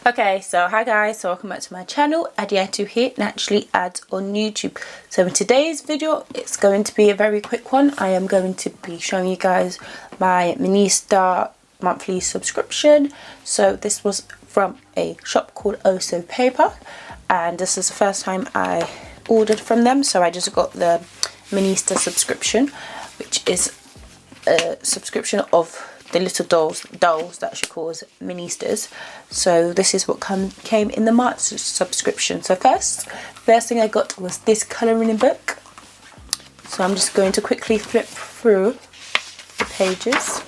Okay, so hi guys, so welcome back to my channel. Adiatu here, Naturally Ads on YouTube. So in today's video, it's going to be a very quick one. I am going to be showing you guys my Minista monthly subscription. So this was from a shop called Also Paper, and this is the first time I ordered from them. So I just got the Minista subscription, which is a subscription of the little dolls that she calls Ministas. So this is what came in the March subscription. So first thing I got was this colouring book. So I'm just going to quickly flip through the pages.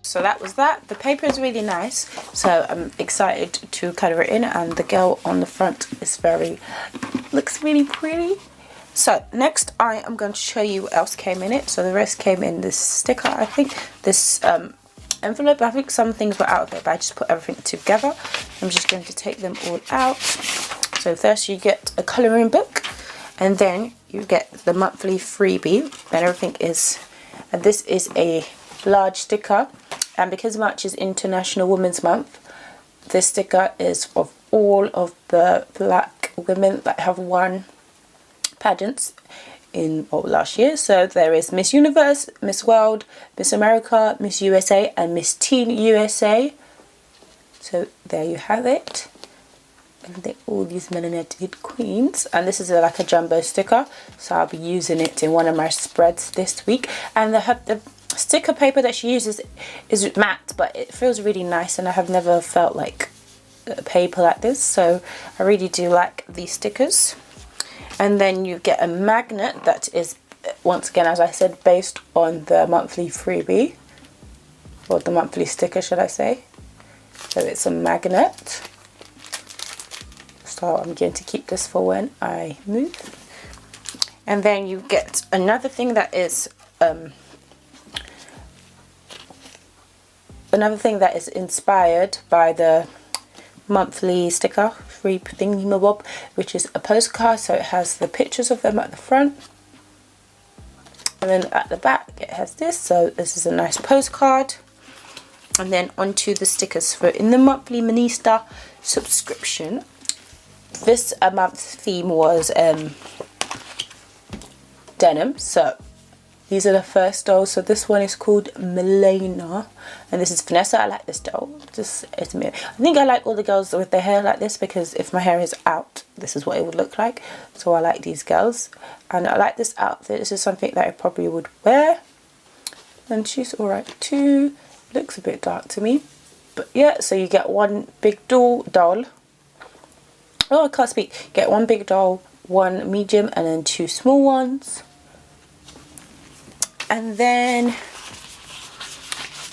So that was that. The paper is really nice, so I'm excited to colour it in, and the girl on the front is looks really pretty. So next I am going to show you what else came in it. So the rest came in this sticker, I think, this envelope. I think some things were out of it, but I just put everything together. I'm just going to take them all out. So first you get a colouring book, and then you get the monthly freebie, and everything is, and this is a large sticker. And because March is International Women's Month, this sticker is of all of the black women that have won pageants in last year. So there is Miss Universe, Miss World, Miss America, Miss USA and Miss Teen USA. So there you have it. And they're all these melanated queens. And this is like a jumbo sticker, so I'll be using it in one of my spreads this week. And the sticker paper that she uses is matte, but it feels really nice, and I have never felt like a paper like this, so I really do like these stickers. And then you get a magnet that is, once again, as I said, based on the monthly freebie, or the monthly sticker should I say. So it's a magnet, so I'm going to keep this for when I move. And then you get another thing that is inspired by the monthly sticker free thingy-mabob, which is a postcard. So it has the pictures of them at the front, and then at the back it has this. So this is a nice postcard. And then onto the stickers. For in the monthly Minista subscription, this month's theme was denim. So these are the first dolls. So this one is called Milena, and this is Vanessa. I like this doll. It's me. I think I like all the girls with their hair like this, because if my hair is out, this is what it would look like. So I like these girls, and I like this outfit. This is something that I probably would wear, and she's alright too. Looks a bit dark to me, but yeah. So you get one big doll. Oh, I can't speak. Get one big doll, one medium, and then two small ones. And then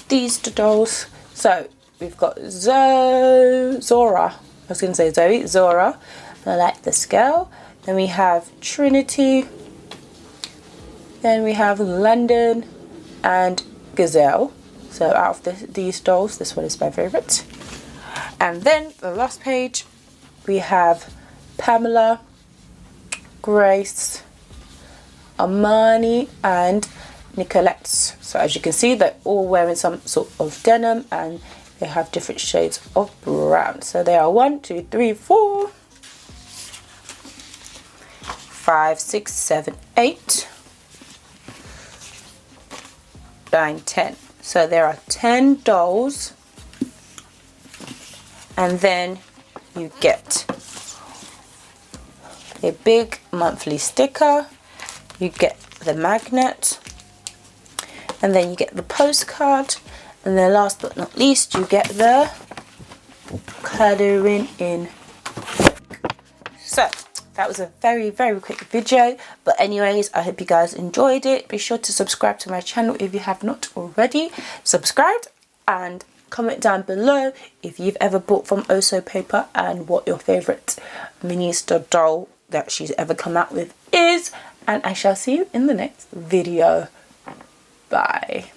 these dolls. So we've got Zora. I was going to say Zoe. Zora. I like this girl. Then we have Trinity. Then we have London and Gazelle. So out of these dolls, this one is my favourite. And then the last page, we have Pamela, Grace, Armani and Nicolette's. So as you can see, they're all wearing some sort of denim, and they have different shades of brown. So they are 1, 2, 3, 4, 5, 6, 7, 8, 9, 10. So there are 10 dolls, and then you get a big monthly sticker, you get the magnet, and then you get the postcard, and then last but not least you get the colouring in book. So that was a very quick video, but anyways, I hope you guys enjoyed it. Be sure to subscribe to my channel if you have not already subscribed, and comment down below if you've ever bought from Also Paper and what your favourite Minista doll that she's ever come out with is. And I shall see you in the next video. Bye.